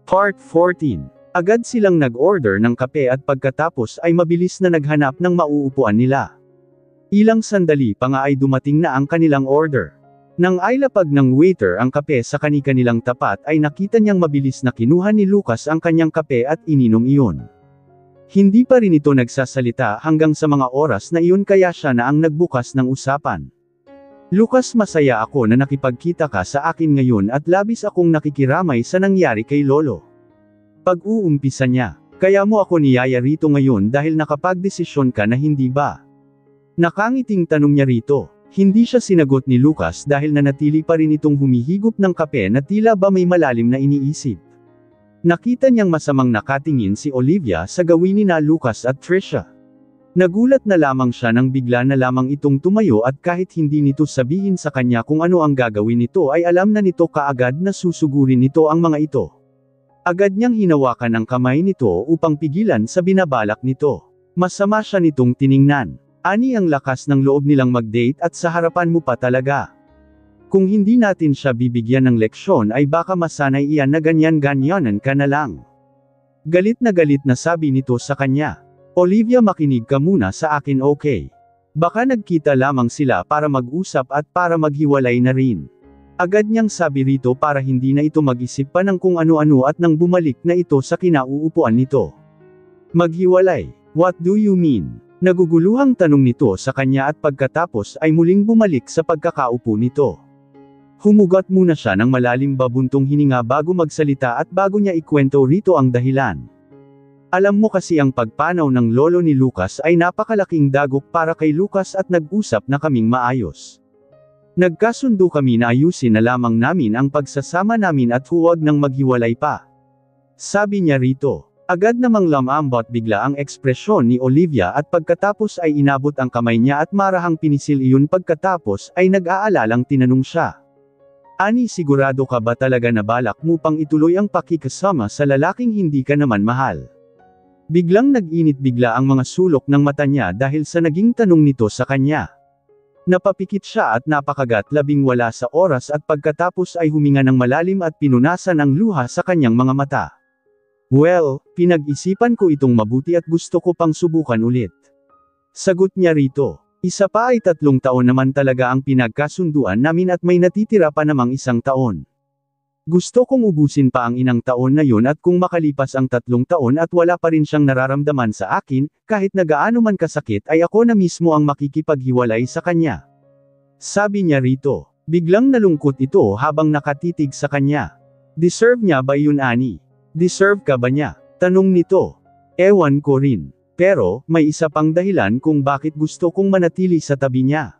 Part 14. Agad silang nag-order ng kape at pagkatapos ay mabilis na naghanap ng mauupuan nila. Ilang sandali pa nga ay dumating na ang kanilang order. Nang ailapag ng waiter ang kape sa kani-kanilang tapat ay nakita niyang mabilis na kinuha ni Lucas ang kanyang kape at ininom iyon. Hindi pa rin ito nagsasalita hanggang sa mga oras na iyon kaya siya na ang nagbukas ng usapan. Lucas, masaya ako na nakipagkita ka sa akin ngayon at labis akong nakikiramay sa nangyari kay Lolo. Pag-uumpisa niya, kaya mo ako niyaya rito ngayon dahil nakapagdesisyon ka na hindi ba? Nakangiting tanong niya rito. Hindi siya sinagot ni Lucas dahil nanatili pa rin itong humihigop ng kape na tila ba may malalim na iniisip. Nakita niyang masamang nakatingin si Olivia sa gawin ni na Lucas at Trisha. Nagulat na lamang siya nang bigla na lamang itong tumayo at kahit hindi nito sabihin sa kanya kung ano ang gagawin nito ay alam na nito kaagad na susugurin nito ang mga ito. Agad niyang hinawakan ang kamay nito upang pigilan sa binabalak nito. Masama siya nitong tiningnan. Ani ang lakas ng loob nilang mag-date at sa harapan mo pa talaga. Kung hindi natin siya bibigyan ng leksyon ay baka masanay iyan na ganyan-ganyanan ka na lang. Galit na sabi nito sa kanya. Olivia, makinig ka muna sa akin, okay? Baka nagkita lamang sila para mag-usap at para maghiwalay na rin. Agad niyang sabi rito para hindi na ito mag-isip pa ng kung ano-ano at nang bumalik na ito sa kinauupuan nito. Maghiwalay? What do you mean? Naguguluhang tanong nito sa kanya at pagkatapos ay muling bumalik sa pagkakaupo nito. Humugot muna siya ng malalim babuntong hininga bago magsalita at bago niya ikwento rito ang dahilan. Alam mo kasi ang pagpanaw ng lolo ni Lucas ay napakalaking dagok para kay Lucas at nag-usap na kaming maayos. Nagkasundo kami na ayusin na lamang namin ang pagsasama namin at huwag nang maghiwalay pa. Sabi niya rito. Agad namang lamambot bigla ang ekspresyon ni Olivia at pagkatapos ay inabot ang kamay niya at marahang pinisil iyon pagkatapos ay nag-aalalang tinanong siya. Ani, sigurado ka ba talaga na balak mo pang ituloy ang pakikasama sa lalaking hindi ka naman mahal? Biglang nag-init bigla ang mga sulok ng mata niya dahil sa naging tanong nito sa kanya. Napapikit siya at napakagat labing wala sa oras at pagkatapos ay huminga ng malalim at pinunasan ang luha sa kanyang mga mata. Well, pinag-isipan ko itong mabuti at gusto ko pang subukan ulit. Sagot niya rito. Isa pa ay 3 taon naman talaga ang pinagkasunduan namin at may natitira pa namang 1 taon. Gusto kong ubusin pa ang 1 taon na yun at kung makalipas ang 3 taon at wala pa rin siyang nararamdaman sa akin, kahit na gaano man kasakit ay ako na mismo ang makikipaghiwalay sa kanya. Sabi niya rito. Biglang nalungkot ito habang nakatitig sa kanya. Deserve niya ba yun, Ani? Deserve ka ba niya? Tanong nito. Ewan ko rin. Pero, may isa pang dahilan kung bakit gusto kong manatili sa tabi niya.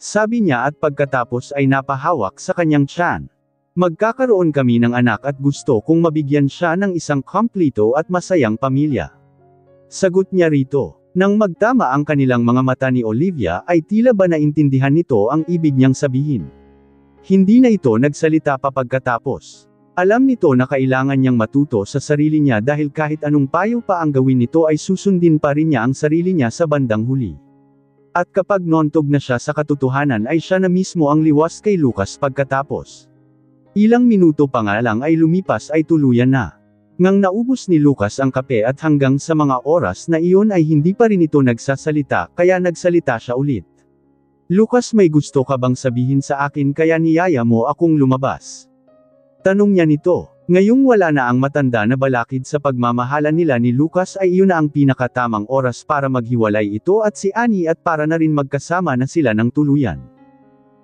Sabi niya at pagkatapos ay napahawak sa kanyang tiyan. Magkakaroon kami ng anak at gusto kong mabigyan siya ng isang kompleto at masayang pamilya. Sagot niya rito. Nang magtama ang kanilang mga mata ni Olivia ay tila ba naintindihan nito ang ibig niyang sabihin. Hindi na ito nagsalita pa pagkatapos. Alam nito na kailangan niyang matuto sa sarili niya dahil kahit anong payo pa ang gawin nito ay susundin pa rin niya ang sarili niya sa bandang huli. At kapag nontog na siya sa katotohanan ay siya na mismo ang liwas kay Lucas pagkatapos. Ilang minuto pa nga lang ay lumipas ay tuluyan na. Ngang naubos ni Lucas ang kape at hanggang sa mga oras na iyon ay hindi pa rin ito nagsasalita kaya nagsalita siya ulit. Lucas, may gusto ka bang sabihin sa akin kaya niyaya mo akong lumabas? Tanong niya nito. Ngayong wala na ang matanda na balakid sa pagmamahalan nila ni Lucas ay iyon na ang pinakatamang oras para maghiwalay ito at si Annie at para na rin magkasama na sila ng tuluyan.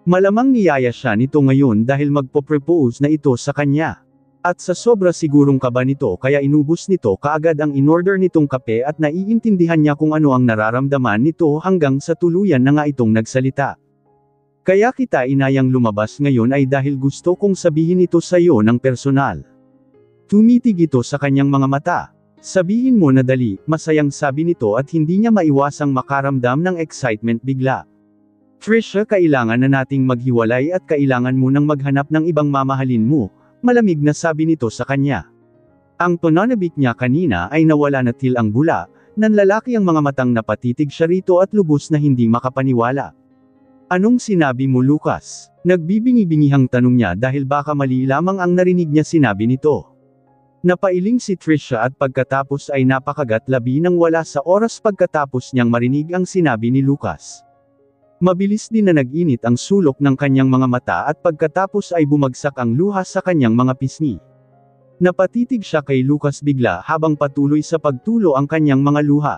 Malamang niyaya siya nito ngayon dahil magpo-propose na ito sa kanya. At sa sobra sigurong kaba nito kaya inubos nito kaagad ang inorder nitong kape at naiintindihan niya kung ano ang nararamdaman nito hanggang sa tuluyan na nga itong nagsalita. Kaya kita inayang lumabas ngayon ay dahil gusto kong sabihin ito sa iyo ng personal. Tumitig ito sa kanyang mga mata. Sabihin mo na dali, masayang sabi nito at hindi niya maiwasang makaramdam ng excitement bigla. Trisha, kailangan na nating maghiwalay at kailangan mo nang maghanap ng ibang mamahalin mo, malamig na sabi nito sa kanya. Ang pananabik niya kanina ay nawala na til ang bula, nanlalaki ang mga matang napatitig siya rito at lubos na hindi makapaniwala. Anong sinabi mo, Lucas? Nagbibingi-bingihang tanong niya dahil baka mali lamang ang narinig niya sinabi nito. Napailing si Trisha at pagkatapos ay napakagat-labi nang wala sa oras pagkatapos niyang marinig ang sinabi ni Lucas. Mabilis din na nag-init ang sulok ng kanyang mga mata at pagkatapos ay bumagsak ang luha sa kanyang mga pisngi. Napatitig siya kay Lucas bigla habang patuloy sa pagtulo ang kanyang mga luha.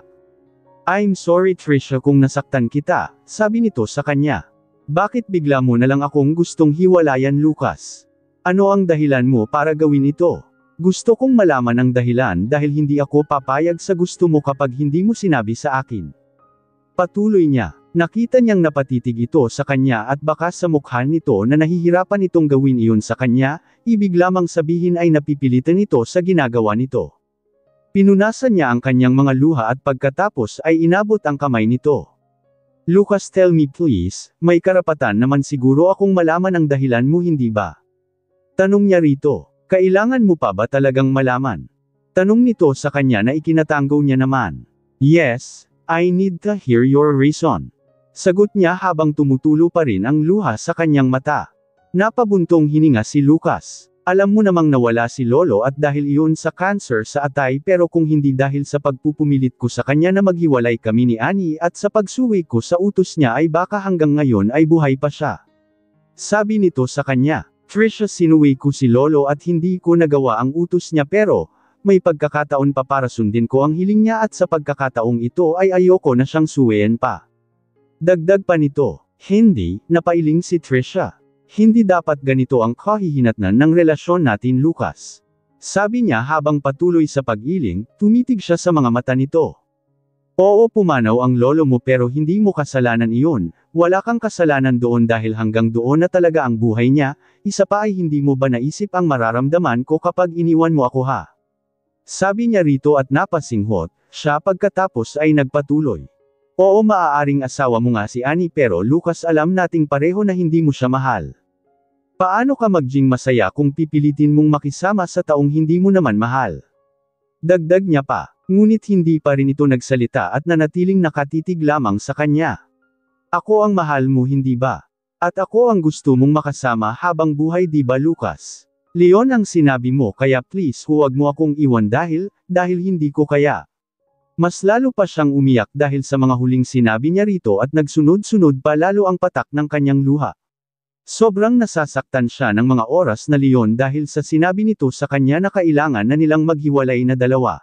"I'm sorry Trisha kung nasaktan kita," sabi nito sa kanya. "Bakit bigla mo na lang akong gustong hiwalayan Lucas? Ano ang dahilan mo para gawin ito? Gusto kong malaman ang dahilan dahil hindi ako papayag sa gusto mo kapag hindi mo sinabi sa akin." Patuloy niya. Nakita niyang napatitig ito sa kanya at baka sa mukha nito na nahihirapan itong gawin iyon sa kanya, ibig lamang sabihin ay napipilitan ito sa ginagawa nito. Pinunasan niya ang kanyang mga luha at pagkatapos ay inabot ang kamay nito. "Lucas, tell me please, may karapatan naman siguro akong malaman ang dahilan mo, hindi ba?" Tanong niya rito. "Kailangan mo pa ba talagang malaman?" Tanong nito sa kanya na ikinatango niya naman. "Yes, I need to hear your reason." Sagot niya habang tumutulo pa rin ang luha sa kanyang mata. Napabuntong hininga si Lucas. "Alam mo namang nawala si Lolo at dahil iyon sa cancer sa atay, pero kung hindi dahil sa pagpupumilit ko sa kanya na maghiwalay kami ni Annie at sa pagsuwi ko sa utos niya ay baka hanggang ngayon ay buhay pa siya." Sabi nito sa kanya. "Trisha, sinuwi ko si Lolo at hindi ko nagawa ang utos niya, pero may pagkakataon pa para sundin ko ang hiling niya at sa pagkakataong ito ay ayoko na siyang suwiin pa." Dagdag pa nito. "Hindi," napailing si Trisha. "Hindi dapat ganito ang kahihinatnan ng relasyon natin Lucas." Sabi niya habang patuloy sa pag-iling, tumitig siya sa mga mata nito. "Oo, pumanaw ang lolo mo pero hindi mo kasalanan iyon, wala kang kasalanan doon dahil hanggang doon na talaga ang buhay niya, isa pa ay hindi mo ba naisip ang mararamdaman ko kapag iniwan mo ako ha?" Sabi niya rito at napasinghot, siya pagkatapos ay nagpatuloy. "Oo, maaaring asawa mo nga si Annie pero Lucas, alam nating pareho na hindi mo siya mahal. Paano ka magiging masaya kung pipilitin mong makisama sa taong hindi mo naman mahal?" Dagdag niya pa. Ngunit hindi pa rin ito nagsalita at nanatiling nakatitig lamang sa kanya. "Ako ang mahal mo, hindi ba? At ako ang gusto mong makasama habang buhay, di ba Lucas? Leon ang sinabi mo, kaya please huwag mo akong iwan dahil hindi ko kaya." Mas lalo pa siyang umiyak dahil sa mga huling sinabi niya rito at nagsunod-sunod pa lalo ang patak ng kanyang luha. Sobrang nasasaktan siya ng mga oras na Leon dahil sa sinabi nito sa kanya na kailangan na nilang maghiwalay na dalawa.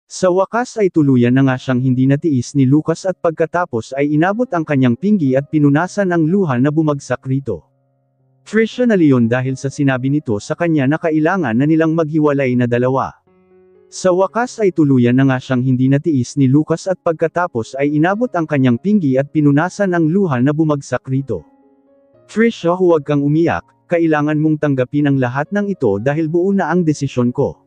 Sa wakas ay tuluyan na nga siyang hindi natiis ni Lucas at pagkatapos ay inabot ang kanyang pinggi at pinunasan ang luha na bumagsak rito. Trisha na Leon dahil sa sinabi nito sa kanya na kailangan na nilang maghiwalay na dalawa. Sa wakas ay tuluyan na nga siyang hindi natiis ni Lucas at pagkatapos ay inabot ang kanyang pinggi at pinunasan ang luha na bumagsak rito. "Trisha, huwag kang umiyak, kailangan mong tanggapin ang lahat ng ito dahil buo na ang desisyon ko."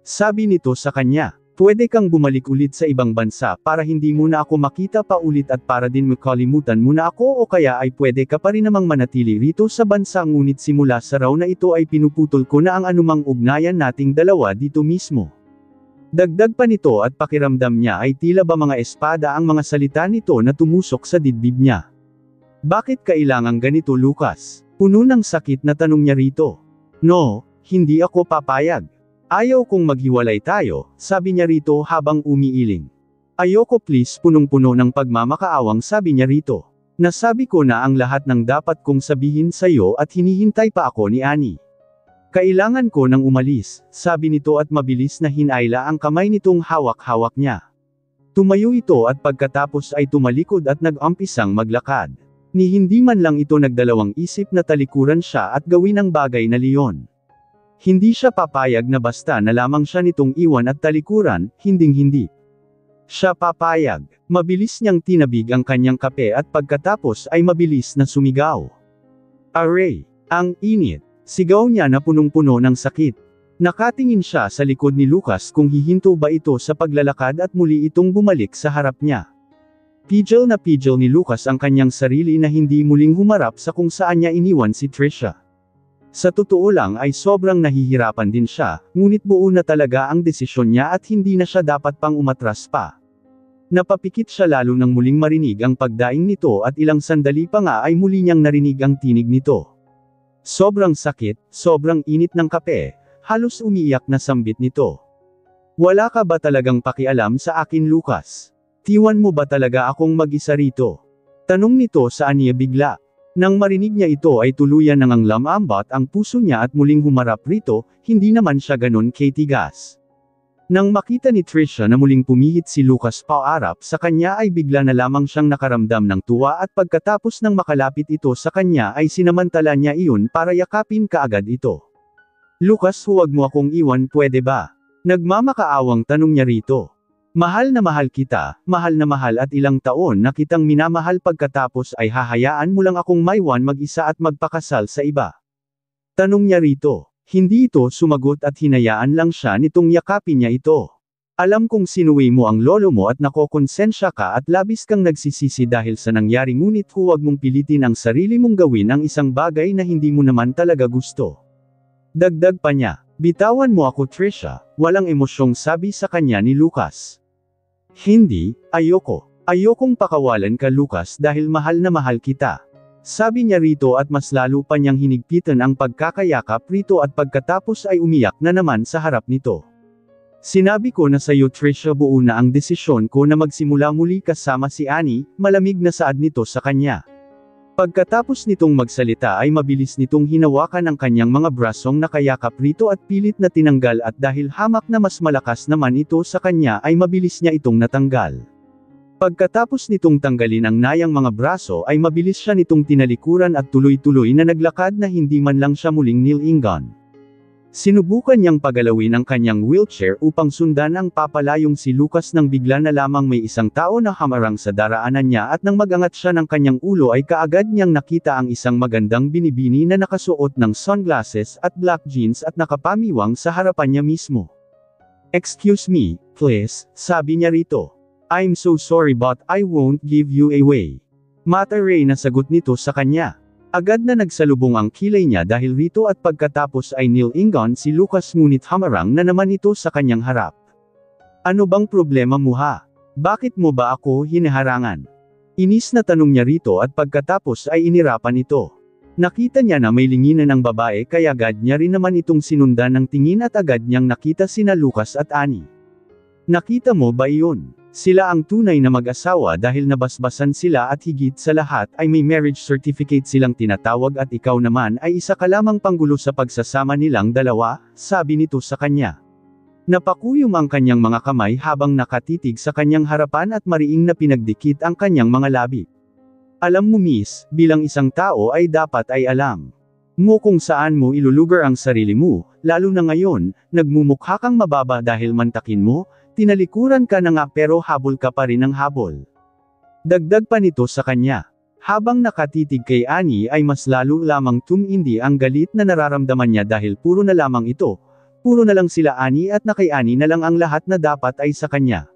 Sabi nito sa kanya. "Pwede kang bumalik ulit sa ibang bansa para hindi mo na ako makita pa ulit at para din makalimutan mo na ako, o kaya ay pwede ka pa rin namang manatili rito sa bansa, ngunit simula sa araw na ito ay pinuputol ko na ang anumang ugnayan nating dalawa dito mismo." Dagdag pa nito at pakiramdam niya ay tila ba mga espada ang mga salita nito na tumusok sa dibdib niya. "Bakit kailangang ganito Lucas?" Puno ng sakit na tanong niya rito. "No, hindi ako papayag. Ayaw kong maghiwalay tayo," sabi niya rito habang umiiling. "Ayoko please," punong-puno ng pagmamakaawang sabi niya rito. "Nasabi ko na ang lahat ng dapat kong sabihin sa iyo at hinihintay pa ako ni Annie. Kailangan ko nang umalis," sabi nito at mabilis na hinayla ang kamay nitong hawak-hawak niya. Tumayo ito at pagkatapos ay tumalikod at nag-umpisang maglakad. Ni hindi man lang ito nagdalawang isip na talikuran siya at gawin ang bagay na Leon. Hindi siya papayag na basta na lamang siya nitong iwan at talikuran, hinding-hindi. Siya papayag. Mabilis niyang tinabig ang kanyang kape at pagkatapos ay mabilis na sumigaw. "Aray! Ang init!" Sigaw niya na punong-puno ng sakit. Nakatingin siya sa likod ni Lucas kung hihinto ba ito sa paglalakad at muli itong bumalik sa harap niya. Pigil na pigil ni Lucas ang kanyang sarili na hindi muling humarap sa kung saan niya iniwan si Trisha. Sa totoo lang ay sobrang nahihirapan din siya, ngunit buo na talaga ang desisyon niya at hindi na siya dapat pang umatras pa. Napapikit siya lalo nang muling marinig ang pagdaing nito at ilang sandali pa nga ay muli niyang narinig ang tinig nito. Sobrang sakit, sobrang init ng kape, Halos umiiyak na sambit nito. Wala ka ba talagang pakialam sa akin, Lucas? Tiwan mo ba talaga akong mag-isa rito? Tanong nito sa Anya bigla. Nang marinig niya ito ay tuluyan nang lamambat ang puso niya at muling humarap rito, hindi naman siya ganon katigas. Nang makita ni Trisha na muling pumihit si Lucas paarap sa kanya ay bigla na lamang siyang nakaramdam ng tuwa at pagkatapos ng makalapit ito sa kanya ay sinamantala niya iyon para yakapin kaagad ito. Lucas, huwag mo akong iwan, pwede ba? Nagmamakaawang tanong niya rito. Mahal na mahal kita, mahal na mahal at ilang taon na kitang minamahal pagkatapos ay hahayaan mo lang akong maiwan mag-isa at magpakasal sa iba. Tanong niya rito. Hindi ito sumagot at hinayaan lang siya nitong yakapin niya ito. Alam kong sinuwi mo ang lolo mo at nakokonsensya ka at labis kang nagsisisi dahil sa nangyari, ngunit huwag mong pilitin ang sarili mong gawin ang isang bagay na hindi mo naman talaga gusto. Dagdag pa niya, bitawan mo ako, Trisha, walang emosyong sabi sa kanya ni Lucas. Hindi, ayoko. Ayokong pakawalan ka, Lucas, dahil mahal na mahal kita. Sabi niya rito at mas lalo pa niyang hinigpitan ang pagkakayakap rito at pagkatapos ay umiyak na naman sa harap nito. Sinabi ko na sa iyo, Trisha, buo na ang desisyon ko na magsimula muli kasama si Annie, malamig na saad nito sa kanya. Pagkatapos nitong magsalita ay mabilis nitong hinawakan ang kanyang mga brasong nakayakap rito at pilit na tinanggal at dahil hamak na mas malakas naman ito sa kanya ay mabilis niya itong natanggal. Pagkatapos nitong tanggalin ang nayang mga braso ay mabilis siya nitong tinalikuran at tuloy-tuloy na naglakad na hindi man lang siya muling nilingon. Sinubukan niyang pagalawin ang kanyang wheelchair upang sundan ang papalayong si Lucas nang bigla na lamang may isang tao na hamarang sa daraanan niya at nang magangat siya ng kanyang ulo ay kaagad niyang nakita ang isang magandang binibini na nakasuot ng sunglasses at black jeans at nakapamiwang sa harapan niya mismo. Excuse me, please, sabi niya rito. I'm so sorry but I won't give you away. Mataray na sagot nito sa kanya. Agad na nagsalubong ang kilay niya dahil rito at pagkatapos ay nilingon si Lucas ngunit hamarang na naman ito sa kanyang harap. Ano bang problema mo ha? Bakit mo ba ako hinaharangan? Inis na tanong niya rito at pagkatapos ay inirapan ito. Nakita niya na may linginan ang babae kaya agad niya rin naman itong sinundan ng tingin at agad niyang nakita sina Lucas at Annie. Nakita mo ba iyon? Sila ang tunay na mag-asawa dahil nabasbasan sila at higit sa lahat ay may marriage certificate silang tinatawag at ikaw naman ay isa ka lamang panggulo sa pagsasama nilang dalawa, sabi nito sa kanya. Napakuyom ang kanyang mga kamay habang nakatitig sa kanyang harapan at mariing na pinagdikit ang kanyang mga labi. Alam mo miss, bilang isang tao ay dapat ay alam mo kung saan mo ilulugar ang sarili mo, lalo na ngayon, nagmumukha kang mababa dahil mantakin mo, tinalikuran ka na nga pero habol ka pa rin ng habol. Dagdag pa nito sa kanya. Habang nakatitig kay Annie ay mas lalo lamang tumindi ang galit na nararamdaman niya dahil puro na lamang ito, puro na lang sila Annie at na kay Annie na lang ang lahat na dapat ay sa kanya.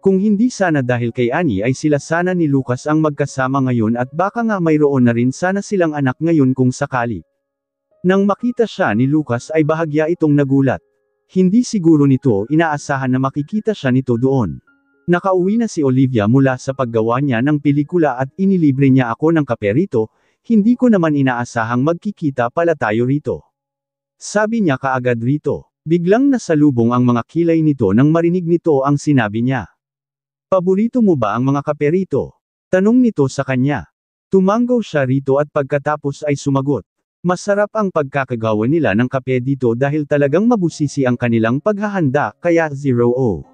Kung hindi sana dahil kay Annie ay sila sana ni Lucas ang magkasama ngayon at baka nga mayroon na rin sana silang anak ngayon kung sakali. Nang makita siya ni Lucas ay bahagya itong nagulat. Hindi siguro nito inaasahan na makikita siya nito doon. Nakauwi na si Olivia mula sa paggawa niya ng pelikula at inilibre niya ako ng kape rito, hindi ko naman inaasahang magkikita pala tayo rito. Sabi niya kaagad rito. Biglang nasalubong ang mga kilay nito nang marinig nito ang sinabi niya. Paborito mo ba ang mga kape rito? Tanong nito sa kanya. Tumanggaw siya rito at pagkatapos ay sumagot. Masarap ang pagkakagawa nila ng kape dito dahil talagang mabusisi ang kanilang paghahanda kaya 0-0.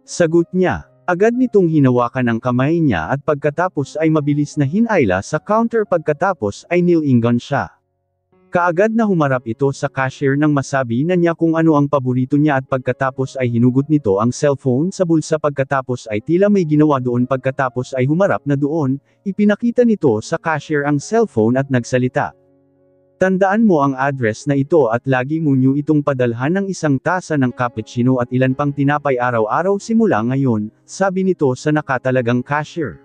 Sagot niya. Agad nitong hinawakan ang kamay niya at pagkatapos ay mabilis na hinayla sa counter pagkatapos ay nilingon siya. Kaagad na humarap ito sa cashier nang masabi na niya kung ano ang paborito niya at pagkatapos ay hinugot nito ang cellphone sa bulsa pagkatapos ay tila may ginawa doon pagkatapos ay humarap na doon, ipinakita nito sa cashier ang cellphone at nagsalita. Tandaan mo ang address na ito at lagi mo niyo itong padalhan ng isang tasa ng cappuccino at ilan pang tinapay araw-araw simula ngayon, sabi nito sa nakatalagang cashier.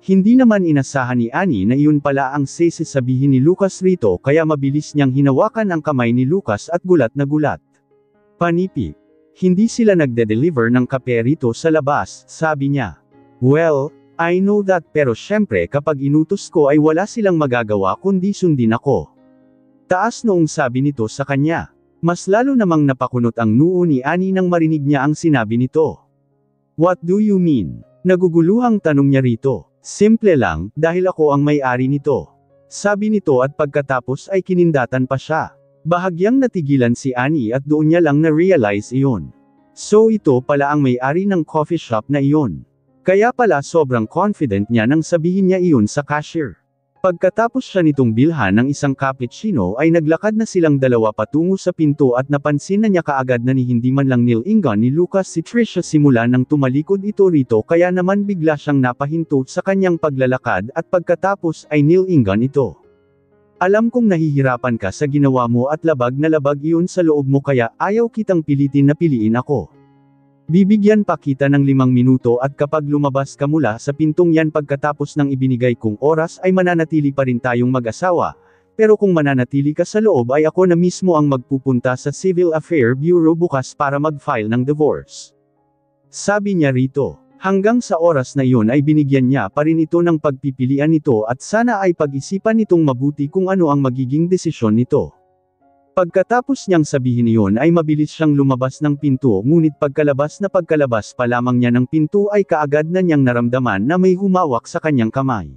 Hindi naman inasahan ni Annie na iyon pala ang sasabihin ni Lucas rito kaya mabilis niyang hinawakan ang kamay ni Lucas at gulat na gulat. Panipi. Hindi sila nagde-deliver ng kape rito sa labas, sabi niya. Well, I know that pero syempre kapag inutos ko ay wala silang magagawa kundi sundin ako. Taas noong sabi nito sa kanya. Mas lalo namang napakunot ang noo ni Annie nang marinig niya ang sinabi nito. What do you mean? Naguguluhang tanong niya rito. Simple lang, dahil ako ang may-ari nito. Sabi nito at pagkatapos ay kinindatan pa siya. Bahagyang natigilan si Annie at doon niya lang na-realize iyon. So ito pala ang may-ari ng coffee shop na iyon. Kaya pala sobrang confident niya nang sabihin niya iyon sa cashier. Pagkatapos siya nitong bilhan ng isang cappuccino ay naglakad na silang dalawa patungo sa pinto at napansin na niya kaagad na ni hindi man lang nilingan ni Lucas si Trisha simula nang tumalikod ito rito kaya naman bigla siyang napahinto sa kanyang paglalakad at pagkatapos ay nilingan ito. Alam kong nahihirapan ka sa ginawa mo at labag na labag iyon sa loob mo kaya ayaw kitang pilitin na piliin ako. Bibigyan pa kita ng 5 minuto at kapag lumabas ka mula sa pintong yan pagkatapos ng ibinigay kong oras ay mananatili pa rin tayong mag-asawa, pero kung mananatili ka sa loob ay ako na mismo ang magpupunta sa Civil Affair Bureau bukas para mag-file ng divorce. Sabi niya rito, hanggang sa oras na iyon ay binigyan niya pa rin ito ng pagpipilian nito at sana ay pag-isipan nitong mabuti kung ano ang magiging desisyon nito. Pagkatapos niyang sabihin iyon ay mabilis siyang lumabas ng pinto ngunit pagkalabas pa lamang niya ng pinto ay kaagad na niyang naramdaman na may humawak sa kanyang kamay.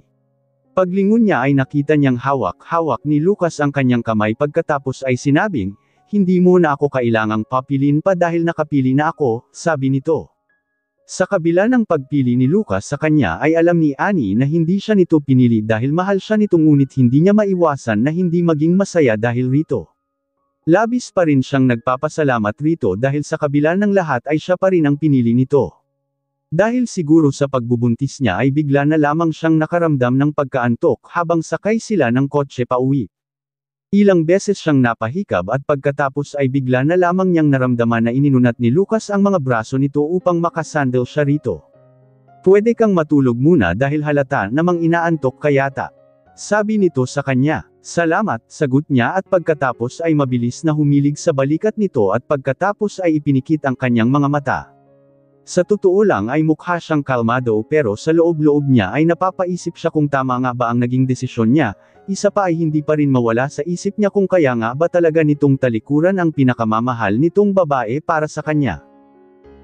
Paglingon niya ay nakita niyang hawak-hawak ni Lucas ang kanyang kamay pagkatapos ay sinabing, hindi mo na ako kailangang papilin pa dahil nakapili na ako, sabi nito. Sa kabila ng pagpili ni Lucas sa kanya ay alam ni Annie na hindi siya nito pinili dahil mahal siya nito ngunit hindi niya maiwasan na hindi maging masaya dahil rito. Labis pa rin siyang nagpapasalamat rito dahil sa kabila ng lahat ay siya pa rin ang pinili nito. Dahil siguro sa pagbubuntis niya ay bigla na lamang siyang nakaramdam ng pagkaantok habang sakay sila ng kotse pauwi. Ilang beses siyang napahikab at pagkatapos ay bigla na lamang niyang naramdaman na ininunat ni Lucas ang mga braso nito upang makasandal siya rito. Pwede kang matulog muna dahil halata namang inaantok ka yata. Sabi nito sa kanya. Salamat, sagot niya at pagkatapos ay mabilis na humilig sa balikat nito at pagkatapos ay ipinikit ang kanyang mga mata. Sa totoo lang ay mukha siyang kalmado pero sa loob-loob niya ay napapaisip siya kung tama nga ba ang naging desisyon niya, isa pa ay hindi pa rin mawala sa isip niya kung kaya nga ba talaga nitong talikuran ang pinakamamahal nitong babae para sa kanya.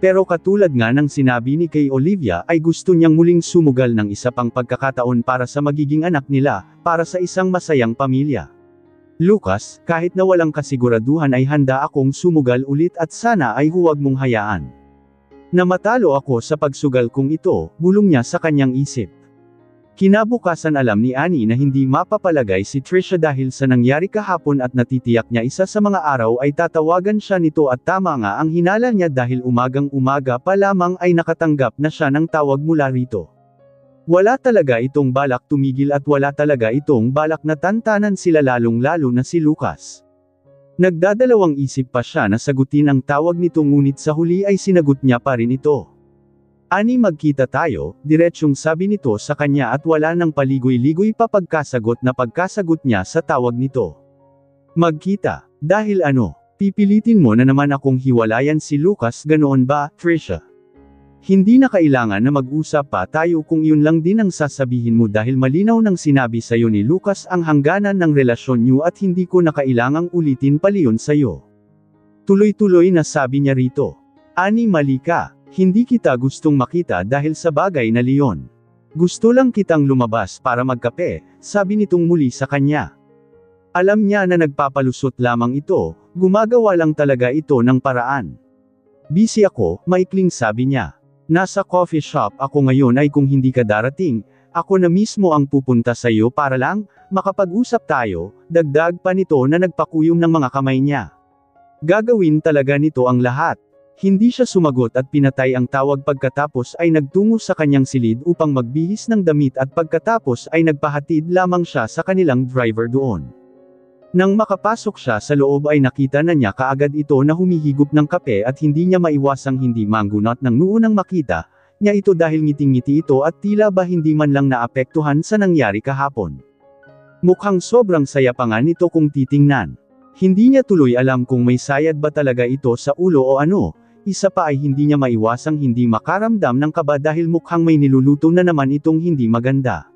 Pero katulad nga ng sinabi ni kay Olivia ay gusto niyang muling sumugal ng isa pang pagkakataon para sa magiging anak nila, para sa isang masayang pamilya. Lucas, kahit na walang kasiguraduhan ay handa akong sumugal ulit at sana ay huwag mong hayaan na matalo ako sa pagsugal kong ito, bulong niya sa kanyang isip. Kinabukasan alam ni Annie na hindi mapapalagay si Trisha dahil sa nangyari kahapon at natitiyak niya isa sa mga araw ay tatawagan siya nito at tama nga ang hinala niya dahil umagang-umaga pa lamang ay nakatanggap na siya ng tawag mula rito. Wala talaga itong balak tumigil at wala talaga itong balak na tantanan sila lalong-lalo na si Lucas. Nagdadalawang isip pa siya na sagutin ang tawag nito ngunit sa huli ay sinagot niya pa rin ito. Ani magkita tayo, diretsyong sabi nito sa kanya at wala nang paligoy-ligoy pa pagkasagot niya sa tawag nito. Magkita, dahil ano, pipilitin mo na naman akong hiwalayan si Lucas ganoon ba, Trisha? Hindi na kailangan na mag-usap pa tayo kung yun lang din ang sasabihin mo dahil malinaw nang sinabi sa'yo ni Lucas ang hangganan ng relasyon niyo at hindi ko na kailangang ulitin pa liyon sa'yo. Tuloy-tuloy na sabi niya rito. Ani mali ka. Hindi kita gustong makita dahil sa bagay na Leon. Gusto lang kitang lumabas para magkape, sabi nitong muli sa kanya. Alam niya na nagpapalusot lamang ito, gumagawa lang talaga ito ng paraan. Busy ako, maikling sabi niya. Nasa coffee shop ako ngayon ay kung hindi ka darating, ako na mismo ang pupunta sa iyo para lang, makapag-usap tayo, dagdag pa nito na nagpakuyom ng mga kamay niya. Gagawin talaga nito ang lahat. Hindi siya sumagot at pinatay ang tawag pagkatapos ay nagtungo sa kanyang silid upang magbihis ng damit at pagkatapos ay nagpahatid lamang siya sa kanilang driver doon. Nang makapasok siya sa loob ay nakita na niya kaagad ito na humihigop ng kape at hindi niya maiwasang hindi manggunot ng noo nang makita niya ito dahil ngiting-ngiti ito at tila ba hindi man lang naapektuhan sa nangyari kahapon. Mukhang sobrang saya pa nga nito kung titingnan. Hindi niya tuloy alam kung may sayad ba talaga ito sa ulo o ano. Isa pa ay hindi niya maiwasang hindi makaramdam ng kaba dahil mukhang may niluluto na naman itong hindi maganda.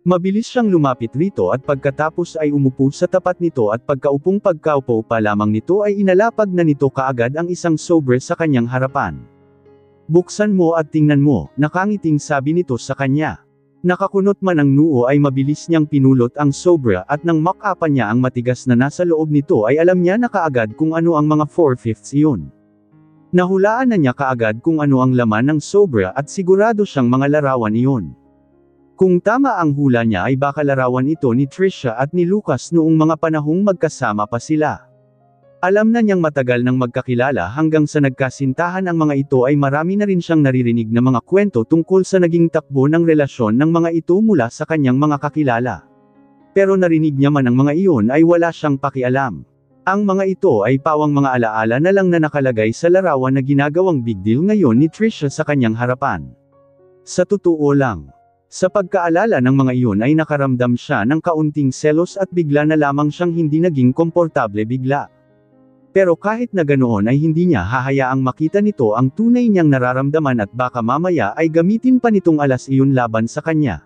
Mabilis siyang lumapit rito at pagkatapos ay umupo sa tapat nito at pagkaupo pa lamang nito ay inalapag na nito kaagad ang isang sobre sa kanyang harapan. Buksan mo at tingnan mo, nakangiting sabi nito sa kanya. Nakakunot man ang noo ay mabilis niyang pinulot ang sobre at nang makapan niya ang matigas na nasa loob nito ay alam niya na kaagad kung ano ang mga 4/5 iyon. Nahulaan na niya kaagad kung ano ang laman ng sobre at sigurado siyang mga larawan iyon. Kung tama ang hula niya ay baka larawan ito ni Trisha at ni Lucas noong mga panahong magkasama pa sila. Alam na niyang matagal nang magkakilala hanggang sa nagkasintahan ang mga ito ay marami na rin siyang naririnig na mga kwento tungkol sa naging takbo ng relasyon ng mga ito mula sa kanyang mga kakilala. Pero narinig niya man ang mga iyon ay wala siyang pakialam. Ang mga ito ay pawang mga alaala na lang na nakalagay sa larawan na ginagawang big deal ngayon ni Trisha sa kanyang harapan. Sa totoo lang, sa pagkaalala ng mga iyon ay nakaramdam siya ng kaunting selos at bigla na lamang siyang hindi naging komportable bigla. Pero kahit na ganoon ay hindi niya hahayaang makita nito ang tunay niyang nararamdaman at baka mamaya ay gamitin pa nitong alas iyon laban sa kanya.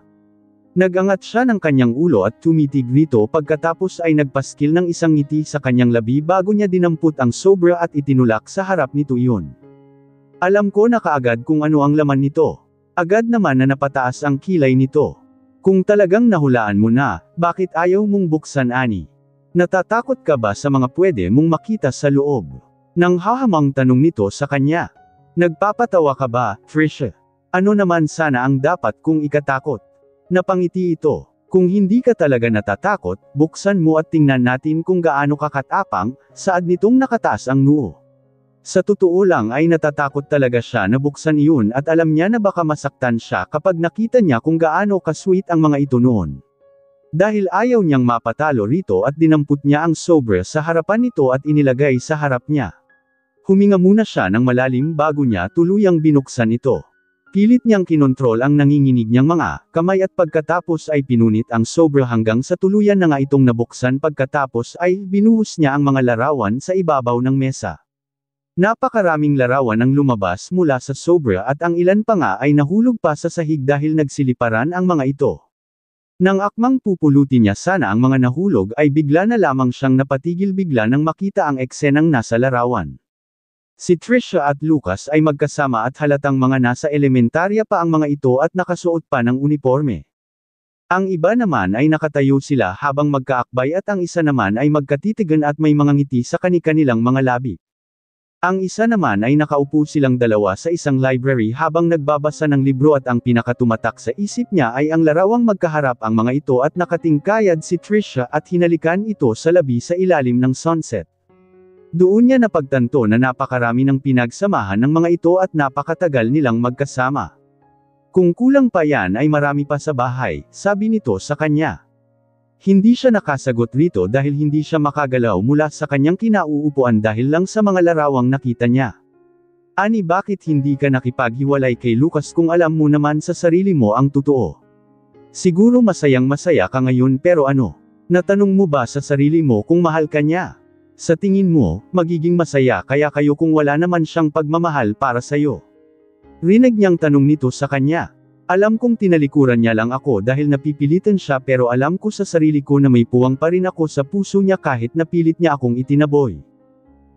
Nagangat siya ng kanyang ulo at tumitig rito pagkatapos ay nagpaskil ng isang ngiti sa kanyang labi bago niya dinampot ang sobra at itinulak sa harap nito iyon. Alam ko na kaagad kung ano ang laman nito. Agad naman na napataas ang kilay nito. Kung talagang nahulaan mo na, bakit ayaw mong buksan ani? Natatakot ka ba sa mga pwede mong makita sa loob? Nang hahamang tanong nito sa kanya. Nagpapatawa ka ba, Trisha? Ano naman sana ang dapat kung ikatakot? Napangiti ito. Kung hindi ka talaga natatakot, buksan mo at tingnan natin kung gaano kakatapang, saad nitong nakataas ang noo. Sa totoo lang ay natatakot talaga siya na buksan iyon at alam niya na baka masaktan siya kapag nakita niya kung gaano ka-sweet ang mga ito noon. Dahil ayaw niyang mapatalo rito at dinampot niya ang sobre sa harapan nito at inilagay sa harap niya. Huminga muna siya ng malalim bago niya tuluyang binuksan ito. Pilit niyang kinontrol ang nanginginig niyang mga kamay at pagkatapos ay pinunit ang sobre hanggang sa tuluyan na nga itong nabuksan pagkatapos ay binuhos niya ang mga larawan sa ibabaw ng mesa. Napakaraming larawan ang lumabas mula sa sobre at ang ilan pa nga ay nahulog pa sa sahig dahil nagsiliparan ang mga ito. Nang akmang pupulutin niya sana ang mga nahulog ay bigla na lamang siyang napatigil bigla nang makita ang eksenang nasa larawan. Si Trisha at Lucas ay magkasama at halatang mga nasa elementarya pa ang mga ito at nakasuot pa ng uniforme. Ang iba naman ay nakatayo sila habang magkaakbay at ang isa naman ay magkatitigan at may mga ngiti sa kani-kanilang mga labi. Ang isa naman ay nakaupo silang dalawa sa isang library habang nagbabasa ng libro at ang pinakatumatak sa isip niya ay ang larawang magkaharap ang mga ito at nakatingkayad si Trisha at hinalikan ito sa labi sa ilalim ng sunset. Doon niya napagtanto na napakarami ng pinagsamahan ng mga ito at napakatagal nilang magkasama. Kung kulang pa yan ay marami pa sa bahay, sabi nito sa kanya. Hindi siya nakasagot rito dahil hindi siya makagalaw mula sa kanyang kinauupuan dahil lang sa mga larawang nakita niya. Ani bakit hindi ka nakipaghiwalay kay Lucas kung alam mo naman sa sarili mo ang totoo? Siguro masayang masaya ka ngayon pero ano? Natanong mo ba sa sarili mo kung mahal ka niya? Sa tingin mo, magiging masaya kaya kayo kung wala naman siyang pagmamahal para sa'yo? Rinig niyang tanong nito sa kanya. Alam kong tinalikuran niya lang ako dahil napipilitan siya pero alam ko sa sarili ko na may puwang pa rin ako sa puso niya kahit napilit niya akong itinaboy.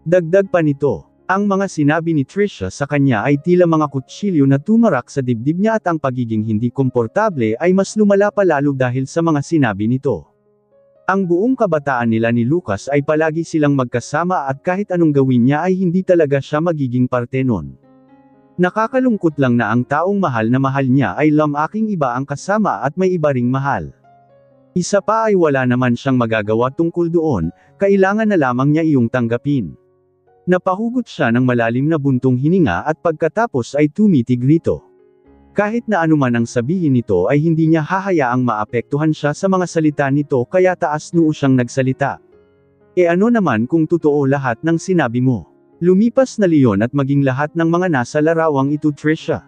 Dagdag pa nito, ang mga sinabi ni Trisha sa kanya ay tila mga kutsilyo na tumarak sa dibdib niya at ang pagiging hindi komportable ay mas lumala pa lalo dahil sa mga sinabi nito. Ang buong kabataan nila ni Lucas ay palagi silang magkasama at kahit anong gawin niya ay hindi talaga siya magiging parte nun. Nakakalungkot lang na ang taong mahal na mahal niya ay aking iba ang kasama at may iba ring mahal. Isa pa ay wala naman siyang magagawa tungkol doon, kailangan na lamang niya iyong tanggapin. Napahugot siya ng malalim na buntong hininga at pagkatapos ay tumitig rito. Kahit na anuman ang sabihin nito ay hindi niya hahayaang maapektuhan siya sa mga salita nito kaya taas noo siyang nagsalita. E ano naman kung totoo lahat ng sinabi mo? Lumipas na leon at maging lahat ng mga nasa larawang ito Trisha.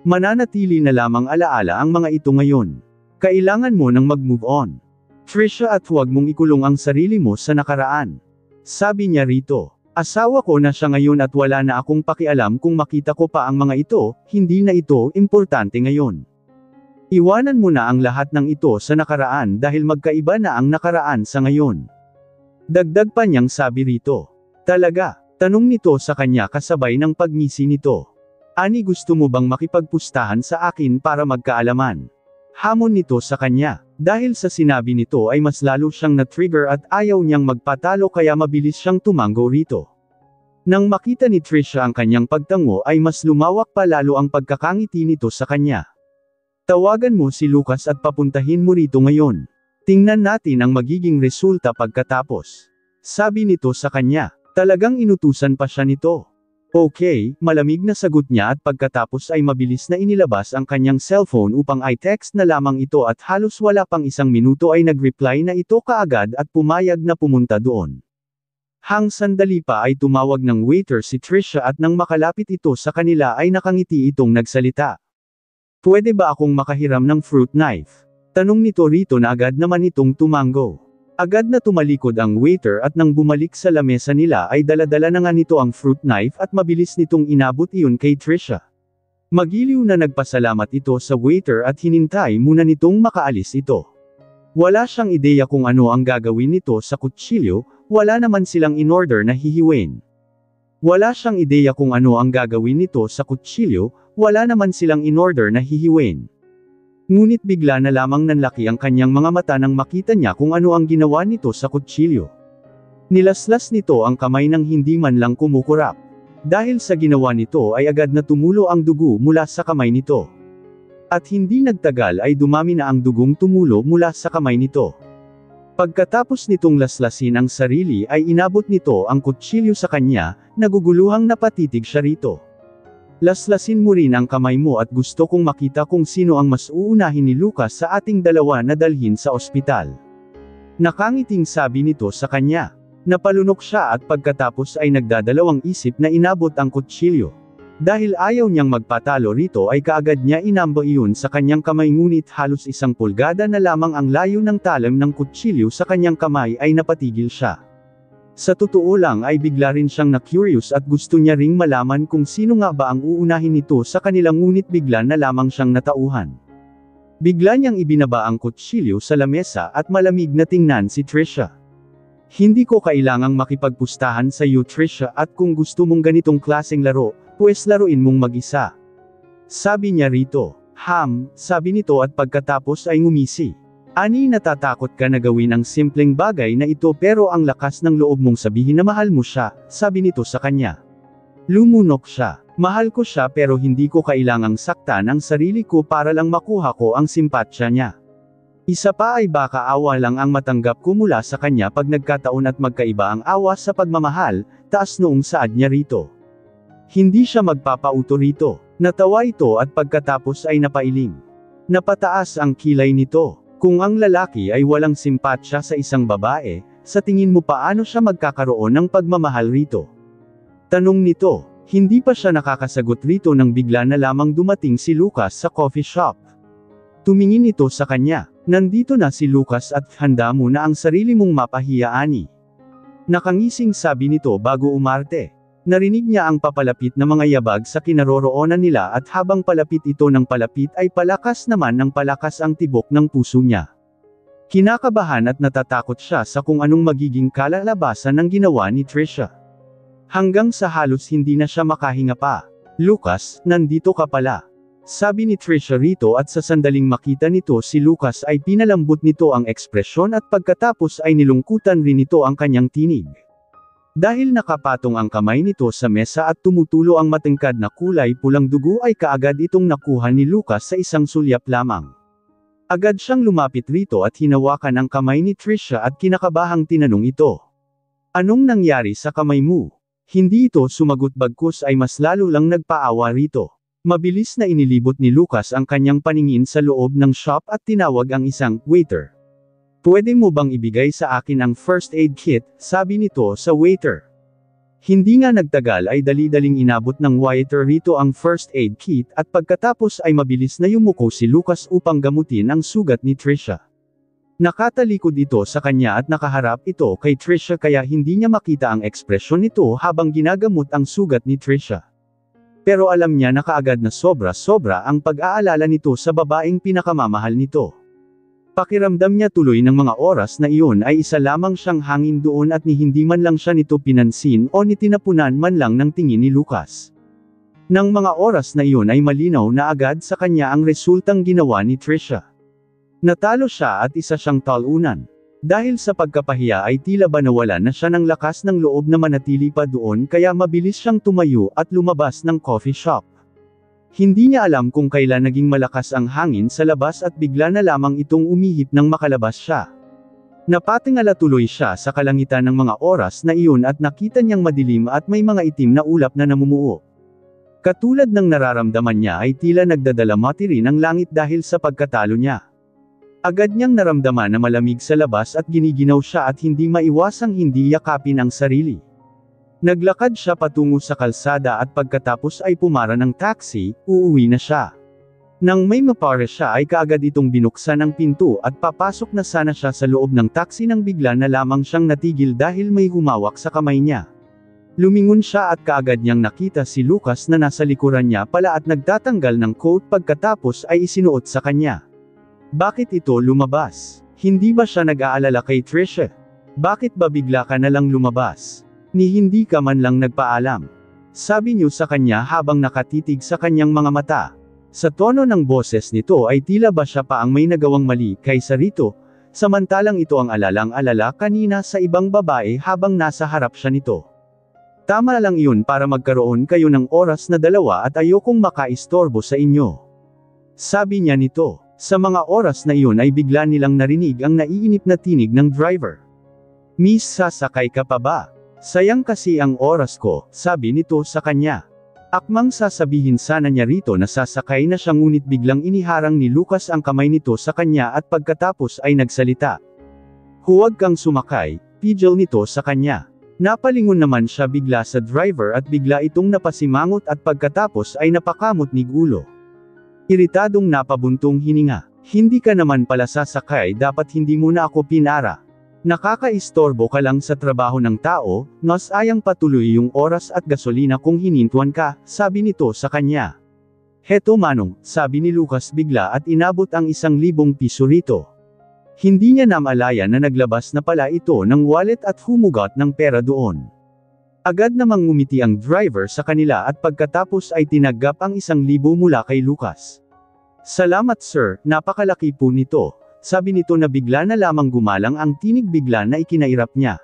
Mananatili na lamang alaala ang mga ito ngayon. Kailangan mo nang mag-move on. Trisha at huwag mong ikulong ang sarili mo sa nakaraan. Sabi niya rito. Asawa ko na siya ngayon at wala na akong pakialam kung makita ko pa ang mga ito, hindi na ito importante ngayon. Iwanan mo na ang lahat ng ito sa nakaraan dahil magkaiba na ang nakaraan sa ngayon. Dagdag pa niyang sabi rito. Talaga? Tanong nito sa kanya kasabay ng pagngisi nito. Ani, gusto mo bang makipagpustahan sa akin para magkaalaman? Hamon nito sa kanya. Dahil sa sinabi nito ay mas lalo siyang na-trigger at ayaw niyang magpatalo kaya mabilis siyang tumango rito. Nang makita ni Trisha ang kanyang pagtango ay mas lumawak pa lalo ang pagkakangiti nito sa kanya. Tawagan mo si Lucas at papuntahin mo rito ngayon. Tingnan natin ang magiging resulta pagkatapos. Sabi nito sa kanya. Talagang inutusan pa siya nito. Okay, malamig na sagot niya at pagkatapos ay mabilis na inilabas ang kanyang cellphone upang i-text na lamang ito at halos wala pang 1 minuto ay nag-reply na ito kaagad at pumayag na pumunta doon. Hang sandali pa ay tumawag ng waiter si Trisha at nang makalapit ito sa kanila ay nakangiti itong nagsalita. Pwede ba akong makahiram ng fruit knife? Tanong nito rito na agad naman itong tumango. Agad na tumalikod ang waiter at nang bumalik sa lamesa nila ay daladala na nga nito ang fruit knife at mabilis nitong inabot iyon kay Trisha. Magiliw na nagpasalamat ito sa waiter at hinintay muna nitong makaalis ito. Wala siyang ideya kung ano ang gagawin nito sa kutsilyo, wala naman silang in-order na hihiwin. Wala siyang ideya kung ano ang gagawin nito sa kutsilyo, wala naman silang in-order na hihiwin. Ngunit bigla na lamang nanlaki ang kanyang mga mata nang makita niya kung ano ang ginawa nito sa kutsilyo. Nilaslas nito ang kamay nang hindi man lang kumukurap. Dahil sa ginawa nito ay agad na tumulo ang dugo mula sa kamay nito. At hindi nagtagal ay dumami na ang dugong tumulo mula sa kamay nito. Pagkatapos nitong laslasin ang sarili ay inabot nito ang kutsilyo sa kanya, naguguluhang napatitig siya rito. Laslasin mo rin ang kamay mo at gusto kong makita kung sino ang mas uunahin ni Lucas sa ating dalawa na dalhin sa ospital. Nakangiting sabi nito sa kanya. Napalunok siya at pagkatapos ay nagdadalawang isip na inabot ang kutsilyo. Dahil ayaw niyang magpatalo rito ay kaagad niya inamba iyon sa kanyang kamay ngunit halos 1 pulgada na lamang ang layo ng talam ng kutsilyo sa kanyang kamay ay napatigil siya. Sa totoo lang ay bigla rin siyang na-curious at gusto niya ring malaman kung sino nga ba ang uunahin nito sa kanilang ngunit bigla na lamang siyang natauhan. Bigla niyang ibinaba ang kutsilyo sa lamesa at malamig na tingnan si Trisha. Hindi ko kailangang makipagpustahan sa iyo Trisha at kung gusto mong ganitong klaseng laro, pues laruin mong mag-isa. Sabi niya rito. Sabi nito at pagkatapos ay ngumisi. Ani, natatakot ka na gawin ang simpleng bagay na ito pero ang lakas ng loob mong sabihin na mahal mo siya, sabi nito sa kanya. Lumunok siya. Mahal ko siya pero hindi ko kailangang saktan ang sarili ko para lang makuha ko ang simpatsya niya. Isa pa ay baka awa lang ang matanggap ko mula sa kanya pag nagkataon at magkaiba ang awa sa pagmamahal, taas noong saad niya rito. Hindi siya magpapauto rito. Natawa ito at pagkatapos ay napailing. Napataas ang kilay nito. Kung ang lalaki ay walang simpatsya sa isang babae, sa tingin mo paano siya magkakaroon ng pagmamahal rito? Tanong nito. Hindi pa siya nakakasagot rito nang bigla na lamang dumating si Lucas sa coffee shop. Tumingin ito sa kanya. Nandito na si Lucas at handa mo na ang sarili mong mapahiya ani. Nakangising sabi nito bago umarte. Narinig niya ang papalapit na mga yabag sa kinaroroonan nila at habang palapit ito ng palapit ay palakas naman ng palakas ang tibok ng puso niya. Kinakabahan at natatakot siya sa kung anong magiging kalalabasan ng ginawa ni Trisha. Hanggang sa halos hindi na siya makahinga pa. Lucas, nandito ka pala. Sabi ni Trisha rito at sa sandaling makita nito si Lucas ay pinalambot nito ang ekspresyon at pagkatapos ay nilungkutan rin nito ang kanyang tinig. Dahil nakapatong ang kamay nito sa mesa at tumutulo ang matangkad na kulay pulang dugo ay kaagad itong nakuha ni Lucas sa isang sulyap lamang. Agad siyang lumapit rito at hinawakan ang kamay ni Trisha at kinakabahang tinanong ito. Anong nangyari sa kamay mo? Hindi ito sumagot bagkus ay mas lalo lang nagpaawa rito. Mabilis na inilibot ni Lucas ang kanyang paningin sa loob ng shop at tinawag ang isang waiter. Pwede mo bang ibigay sa akin ang first aid kit, sabi nito sa waiter. Hindi nga nagtagal ay dali-daling inabot ng waiter rito ang first aid kit at pagkatapos ay mabilis na yumuko si Lucas upang gamutin ang sugat ni Trisha. Nakatalikod ito sa kanya at nakaharap ito kay Trisha kaya hindi niya makita ang ekspresyon nito habang ginagamot ang sugat ni Trisha. Pero alam niya na kaagad na sobra-sobra ang pag-aalala nito sa babaeng pinakamamahal nito. Pakiramdam niya tuloy ng mga oras na iyon ay isa lamang siyang hangin doon at ni hindi man lang siya nito pinansin o nitinapunan man lang ng tingin ni Lucas. Nang mga oras na iyon ay malinaw na agad sa kanya ang resultang ginawa ni Trisha. Natalo siya at isa siyang talunan. Dahil sa pagkapahiya ay tila ba nawalan na siya ng lakas ng loob na manatili pa doon kaya mabilis siyang tumayo at lumabas ng coffee shop. Hindi niya alam kung kailan naging malakas ang hangin sa labas at bigla na lamang itong umihip nang makalabas siya. Napatingala tuloy siya sa kalangitan ng mga oras na iyon at nakita niyang madilim at may mga itim na ulap na namumuo. Katulad ng nararamdaman niya ay tila nagdadalamati rin ang langit dahil sa pagkatalo niya. Agad niyang naramdaman na malamig sa labas at giniginaw siya at hindi maiwasang hindi yakapin ang sarili. Naglakad siya patungo sa kalsada at pagkatapos ay pumara ng taxi, uuwi na siya. Nang may mapare siya ay kaagad itong binuksan ang pinto at papasok na sana siya sa loob ng taxi nang bigla na lamang siyang natigil dahil may humawak sa kamay niya. Lumingon siya at kaagad niyang nakita si Lucas na nasa likuran niya pala at nagtatanggal ng coat pagkatapos ay isinuot sa kanya. Bakit ito lumabas? Hindi ba siya nag-aalala kay Trisha? Bakit ba bigla ka na lang lumabas? Ni hindi ka man lang nagpaalam. Sabi niyo sa kanya habang nakatitig sa kanyang mga mata. Sa tono ng boses nito ay tila ba siya pa ang may nagawang mali kaysa rito, samantalang ito ang alalang-alala kanina sa ibang babae habang nasa harap siya nito. Tama lang iyon para magkaroon kayo ng oras na dalawa at ayokong makaistorbo sa inyo. Sabi niya nito. Sa mga oras na iyon ay bigla nilang narinig ang naiinip na tinig ng driver. Miss, sasakay ka pa ba? Sayang kasi ang oras ko, sabi nito sa kanya. Akmang sasabihin sana niya rito na sasakay na siya ngunit biglang iniharang ni Lucas ang kamay nito sa kanya at pagkatapos ay nagsalita. Huwag kang sumakay, pidgel nito sa kanya. Napalingon naman siya bigla sa driver at bigla itong napasimangot at pagkatapos ay napakamot ni ulo. Iritadong napabuntong hininga. Hindi ka naman pala sasakay, dapat hindi mo na ako pinara. Nakakaistorbo ka lang sa trabaho ng tao, mas ayang patuloy yung oras at gasolina kung hinintuan ka, sabi nito sa kanya. Heto manong, sabi ni Lucas bigla at inabot ang 1,000 piso rito. Hindi niya namalayan na naglabas na pala ito ng wallet at humugot ng pera doon. Agad namang ngumiti ang driver sa kanila at pagkatapos ay tinagap ang 1,000 mula kay Lucas. Salamat sir, napakalaki po nito, sabi nito na bigla na lamang gumalang ang tinig bigla na ikinairap niya.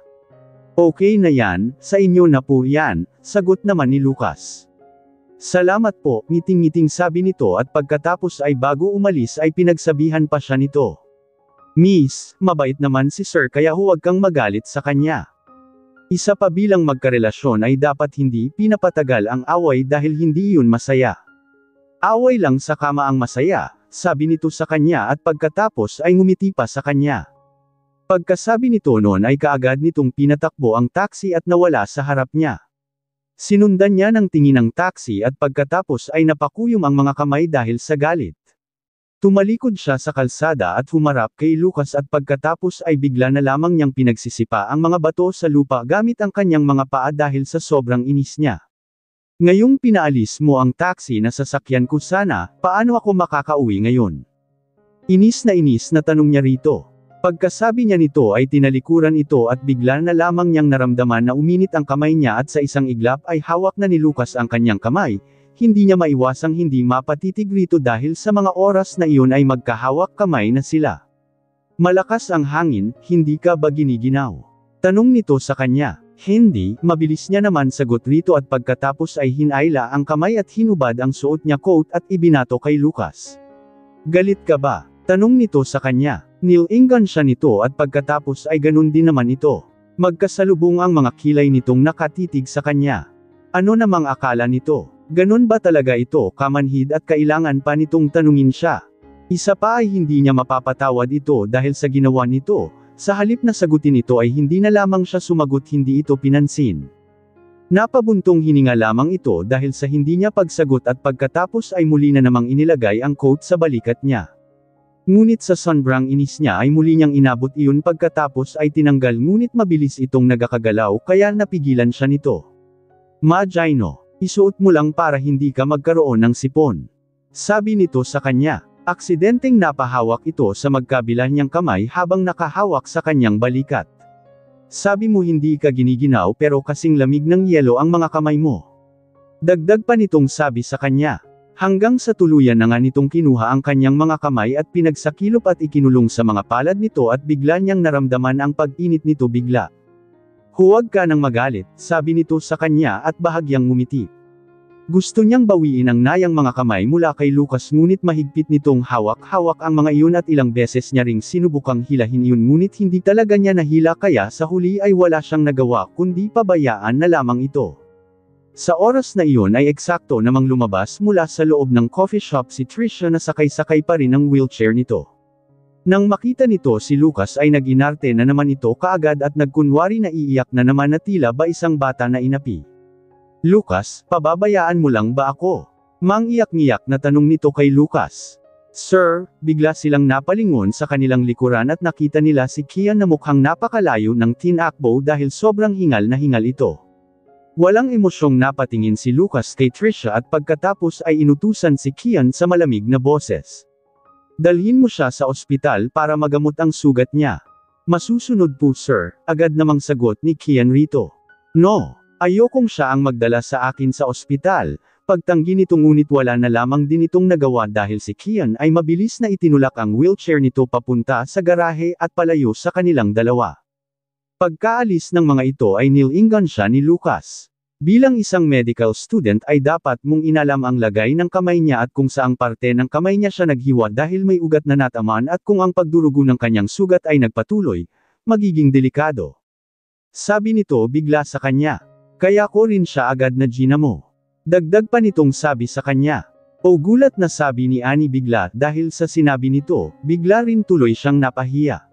Okay na yan, sa inyo na po yan, sagot naman ni Lucas. Salamat po, ngiting-ngiting sabi nito at pagkatapos ay bago umalis ay pinagsabihan pa siya nito. Miss, mabait naman si sir kaya huwag kang magalit sa kanya. Isa pa bilang magkarelasyon ay dapat hindi pinapatagal ang away dahil hindi yun masaya. Away lang sa kama ang masaya, sabi nito sa kanya at pagkatapos ay ngumiti pa sa kanya. Pagkasabi nito noon ay kaagad nitong pinatakbo ang taxi at nawala sa harap niya. Sinundan niya ng tingin ng taxi at pagkatapos ay napakuyom ang mga kamay dahil sa galit. Tumalikod siya sa kalsada at humarap kay Lucas at pagkatapos ay bigla na lamang niyang pinagsisipa ang mga bato sa lupa gamit ang kanyang mga paa dahil sa sobrang inis niya. Ngayong pinaalis mo ang taxi na sasakyan ko sana, paano ako makakauwi ngayon? Inis na tanong niya rito. Pagkasabi niya nito ay tinalikuran ito at bigla na lamang niyang naramdaman na uminit ang kamay niya at sa isang iglap ay hawak na ni Lucas ang kanyang kamay. Hindi niya maiwasang hindi mapatitig rito dahil sa mga oras na iyon ay magkahawak kamay na sila. Malakas ang hangin, hindi ka ba giniginaw? Tanong nito sa kanya. Hindi, mabilis niya naman sagot rito at pagkatapos ay hinayla ang kamay at hinubad ang suot niya coat at ibinato kay Lucas. Galit ka ba? Tanong nito sa kanya. Nilingan siya nito at pagkatapos ay ganun din naman ito. Magkasalubong ang mga kilay nitong nakatitig sa kanya. Ano namang akala nito? Ganun ba talaga ito kamanhid at kailangan pa nitong tanungin siya? Isa pa ay hindi niya mapapatawad ito dahil sa ginawa nito, sa halip na sagutin ito ay hindi na lamang siya sumagot hindi ito pinansin. Napabuntong hininga lamang ito dahil sa hindi niya pagsagot at pagkatapos ay muli na namang inilagay ang coat sa balikat niya. Ngunit sa sobrang inis niya ay muli niyang inabot iyon pagkatapos ay tinanggal ngunit mabilis itong nagakagalaw kaya napigilan siya nito. Magino. Isuot mo lang para hindi ka magkaroon ng sipon. Sabi nito sa kanya. Aksidenteng napahawak ito sa magkabila niyang kamay habang nakahawak sa kanyang balikat. Sabi mo hindi ka giniginaw pero kasing lamig ng yelo ang mga kamay mo. Dagdag pa nitong sabi sa kanya. Hanggang sa tuluyan na nga nitong kinuha ang kanyang mga kamay at pinagsakilop at ikinulong sa mga palad nito at bigla niyang naramdaman ang pag-init nito bigla. Huwag ka nang magalit, sabi nito sa kanya at bahagyang ngumiti. Gusto niyang bawiin ang nayang mga kamay mula kay Lucas ngunit mahigpit nitong hawak-hawak ang mga iyon at ilang beses niya ring sinubukang hilahin iyon ngunit hindi talaga niya nahila kaya sa huli ay wala siyang nagawa kundi pabayaan na lamang ito. Sa oras na iyon ay eksakto namang lumabas mula sa loob ng coffee shop si Trisha na sakay-sakay pa rin ang wheelchair nito. Nang makita nito si Lucas ay nag-inarte na naman ito kaagad at nagkunwari na iiyak na naman na tila ba isang bata na inapi. Lucas, pababayaan mo lang ba ako? Mang-iyak-ngiyak na tanong nito kay Lucas. Sir, bigla silang napalingon sa kanilang likuran at nakita nila si Kian na mukhang napakalayo ng tinakbo dahil sobrang hingal na hingal ito. Walang emosyong napatingin si Lucas kay Trisha at pagkatapos ay inutusan si Kian sa malamig na boses. Dalhin mo siya sa ospital para magamot ang sugat niya. Masusunod po sir, agad namang sagot ni Kian rito. No. Ayokong siya ang magdala sa akin sa ospital, pagtanggi nito ngunit wala na lamang din itong nagawa dahil si Kian ay mabilis na itinulak ang wheelchair nito papunta sa garahe at palayo sa kanilang dalawa. Pagkaalis ng mga ito ay nilingan siya ni Lucas. Bilang isang medical student ay dapat mong inalam ang lagay ng kamay niya at kung saang parte ng kamay niya siya naghiwa dahil may ugat na natamaan at kung ang pagdurugo ng kanyang sugat ay nagpatuloy, magiging delikado. Sabi nito bigla sa kanya. Kaya ko rin siya agad na ginamo. Dagdag pa nitong sabi sa kanya. O gulat na sabi ni Annie bigla dahil sa sinabi nito, bigla rin tuloy siyang napahiya.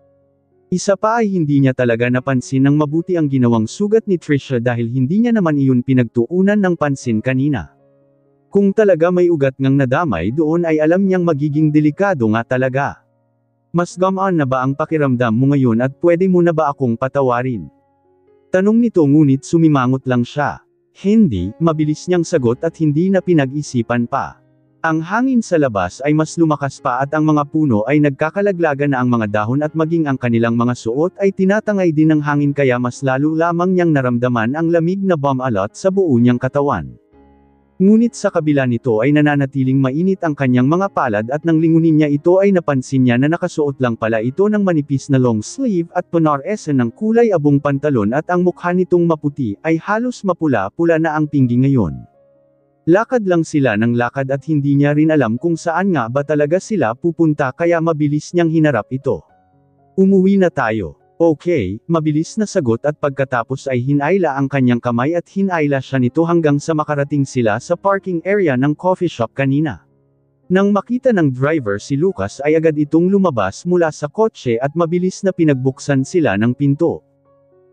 Isa pa ay hindi niya talaga napansin ng mabuti ang ginawang sugat ni Trisha dahil hindi niya naman iyon pinagtuunan ng pansin kanina. Kung talaga may ugat ngang nadamay doon ay alam niyang magiging delikado nga talaga. Mas gamaan na ba ang pakiramdam mo ngayon at pwede mo na ba akong patawarin? Tanong nito ngunit sumimangot lang siya. Hindi, mabilis niyang sagot at hindi na pinag-isipan pa. Ang hangin sa labas ay mas lumakas pa at ang mga puno ay nagkakalaglagan na ang mga dahon at maging ang kanilang mga suot ay tinatangay din ng hangin kaya mas lalo lamang niyang naramdaman ang lamig na bumalot sa buo niyang katawan. Ngunit sa kabila nito ay nananatiling mainit ang kanyang mga palad at nang lingunin niya ito ay napansin niya na nakasuot lang pala ito ng manipis na long sleeve at panaresen ng kulay abong pantalon at ang mukha nitong maputi ay halos mapula-pula na ang pinggi ngayon. Lakad lang sila ng lakad at hindi niya rin alam kung saan nga ba talaga sila pupunta kaya mabilis niyang hinarap ito. Umuwi na tayo. Okay, mabilis na sagot at pagkatapos ay hinayla ang kanyang kamay at hinayla siya nito hanggang sa makarating sila sa parking area ng coffee shop kanina. Nang makita ng driver si Lucas ay agad itong lumabas mula sa kotse at mabilis na pinagbuksan sila ng pinto.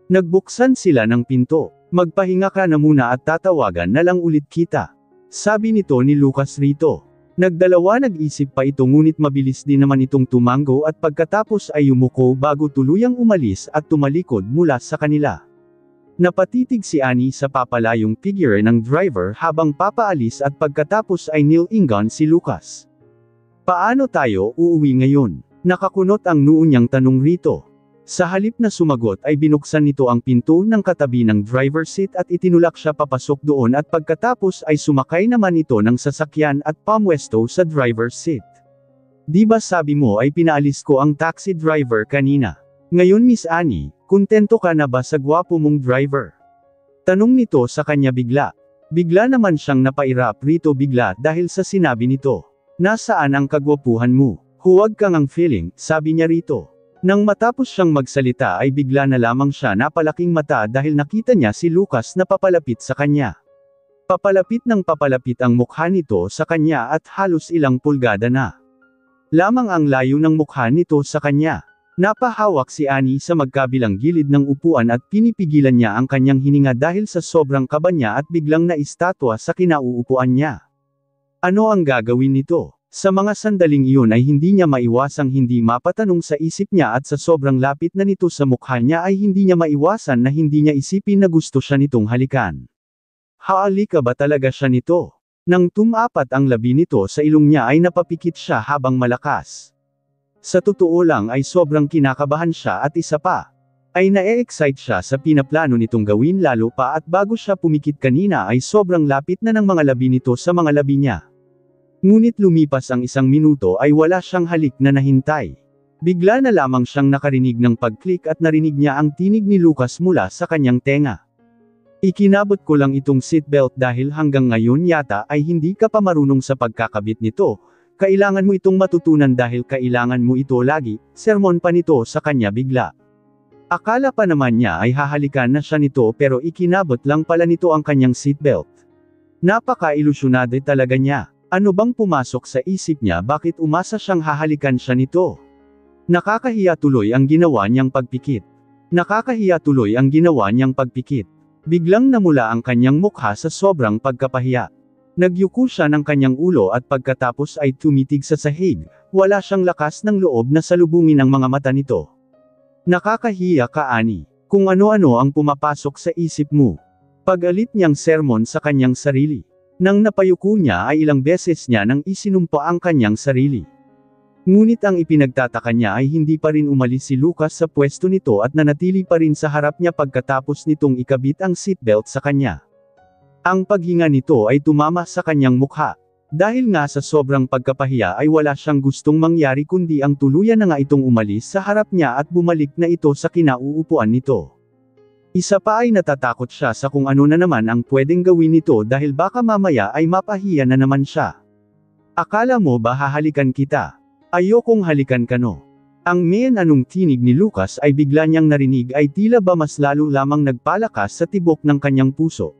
Nagbuksan sila ng pinto. Magpahinga ka na muna at tatawagan na lang ulit kita. Sabi nito ni Lucas rito. Nagdalawa nag-isip pa ito ngunit mabilis din naman itong tumango at pagkatapos ay yumuko bago tuluyang umalis at tumalikod mula sa kanila. Napatitig si Annie sa papalayong figure ng driver habang papaalis at pagkatapos ay nilingan si Lucas. Paano tayo uuwi ngayon? Nakakunot ang noo niyang tanong rito. Sa halip na sumagot ay binuksan nito ang pinto ng katabi ng driver seat at itinulak siya papasok doon at pagkatapos ay sumakay naman ito ng sasakyan at pamwesto sa driver seat. Di ba sabi mo ay pinaalis ko ang taxi driver kanina? Ngayon Miss Annie, kontento ka na ba sa gwapo mong driver? Tanong nito sa kanya bigla. Bigla naman siyang napairap rito bigla dahil sa sinabi nito. Nasaan ang kagwapuhan mo? Huwag kang ang feeling, sabi niya rito. Nang matapos siyang magsalita ay bigla na lamang siya napalaking mata dahil nakita niya si Lucas na papalapit sa kanya. Papalapit ng papalapit ang mukha nito sa kanya at halos ilang pulgada na. Lamang ang layo ng mukha nito sa kanya. Napahawak si Annie sa magkabilang gilid ng upuan at pinipigilan niya ang kanyang hininga dahil sa sobrang kaba niya at biglang naistatwa sa kinauupuan niya. Ano ang gagawin nito? Sa mga sandaling iyon ay hindi niya maiwasang hindi mapatanong sa isip niya at sa sobrang lapit na nito sa mukha niya ay hindi niya maiwasan na hindi niya isipin na gusto siya nitong halikan. Halika ba talaga siya nito? Nang tumapat ang labi nito sa ilong niya ay napapikit siya habang malakas. Sa totoo lang ay sobrang kinakabahan siya at isa pa, ay na-excite siya sa pinaplano nitong gawin lalo pa at bago siya pumikit kanina ay sobrang lapit na ng mga labi nito sa mga labi niya. Ngunit lumipas ang 1 minuto ay wala siyang halik na nahintay. Bigla na lamang siyang nakarinig ng pag-click at narinig niya ang tinig ni Lucas mula sa kanyang tenga. Ikinabot ko lang itong seatbelt dahil hanggang ngayon yata ay hindi ka pa marunong sa pagkakabit nito. Kailangan mo itong matutunan dahil kailangan mo ito lagi, sermon pa nito sa kanya bigla. Akala pa naman niya ay hahalikan na siya nito pero ikinabot lang pala nito ang kanyang seatbelt. Napaka-ilusyonado talaga niya. Ano bang pumasok sa isip niya bakit umasa siyang hahalikan siya nito? Nakakahiya tuloy ang ginawa niyang pagpikit. Nakakahiya tuloy ang ginawa niyang pagpikit. Biglang namula ang kanyang mukha sa sobrang pagkapahiya. Nagyuko siya ng kanyang ulo at pagkatapos ay tumitig sa sahig, wala siyang lakas ng loob na salubungin ang mga mata nito. Nakakahiya ka, Annie. Kung ano-ano ang pumapasok sa isip mo. Pag-alit niyang sermon sa kanyang sarili. Nang napayuko niya ay ilang beses niya nang isinumpa ang kanyang sarili. Ngunit ang ipinagtataka niya ay hindi pa rin umalis si Lucas sa pwesto nito at nanatili pa rin sa harap niya pagkatapos nitong ikabit ang seatbelt sa kanya. Ang paghinga nito ay tumama sa kanyang mukha. Dahil nga sa sobrang pagkapahiya ay wala siyang gustong mangyari kundi ang tuluyan na nga itong umalis sa harap niya at bumalik na ito sa kinauupuan nito. Isa pa ay natatakot siya sa kung ano na naman ang pwedeng gawin nito dahil baka mamaya ay mapahiya na naman siya. Akala mo ba hahalikan kita? Ayokong halikan ka no. Ang anong tinig ni Lucas ay bigla niyang narinig ay tila ba mas lalo lamang nagpalakas sa tibok ng kanyang puso.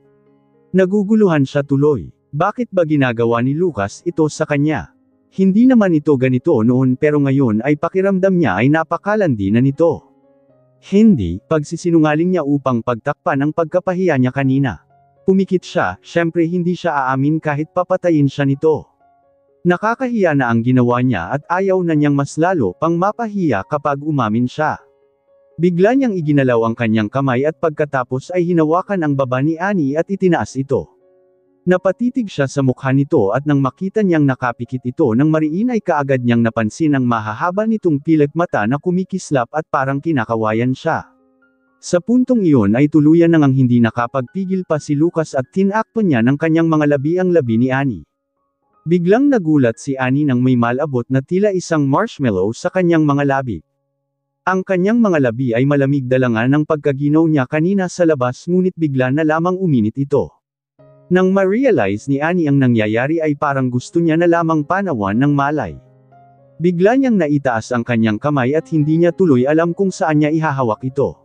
Naguguluhan siya tuloy. Bakit ba ginagawa ni Lucas ito sa kanya? Hindi naman ito ganito noon pero ngayon ay pakiramdam niya ay napakalandi na nito. Hindi, pagsisinungaling niya upang pagtakpan ang pagkapahiya niya kanina. Pumikit siya, syempre hindi siya aamin kahit papatayin siya nito. Nakakahiya na ang ginawa niya at ayaw na niyang mas lalo pang mapahiya kapag umamin siya. Bigla niyang iginalaw ang kanyang kamay at pagkatapos ay hinawakan ang baba ni Annie at itinaas ito. Napatitig siya sa mukha nito at nang makita niyang nakapikit ito ng mariin ay kaagad niyang napansin ang mahahaba nitong pilik mata na kumikislap at parang kinakawayan siya. Sa puntong iyon ay tuluyan nang hindi nakapagpigil pa si Lucas at tinakpan niya ng kanyang mga labi ang labi ni Annie. Biglang nagulat si Annie nang may malabot na tila isang marshmallow sa kanyang mga labi. Ang kanyang mga labi ay malamig dala nga ng pagkaginaw niya kanina sa labas ngunit bigla na lamang uminit ito. Nang ma-realize ni Annie ang nangyayari ay parang gusto niya na lamang panawan ng malay. Bigla niyang naitaas ang kanyang kamay at hindi niya tuloy alam kung saan niya ihahawak ito.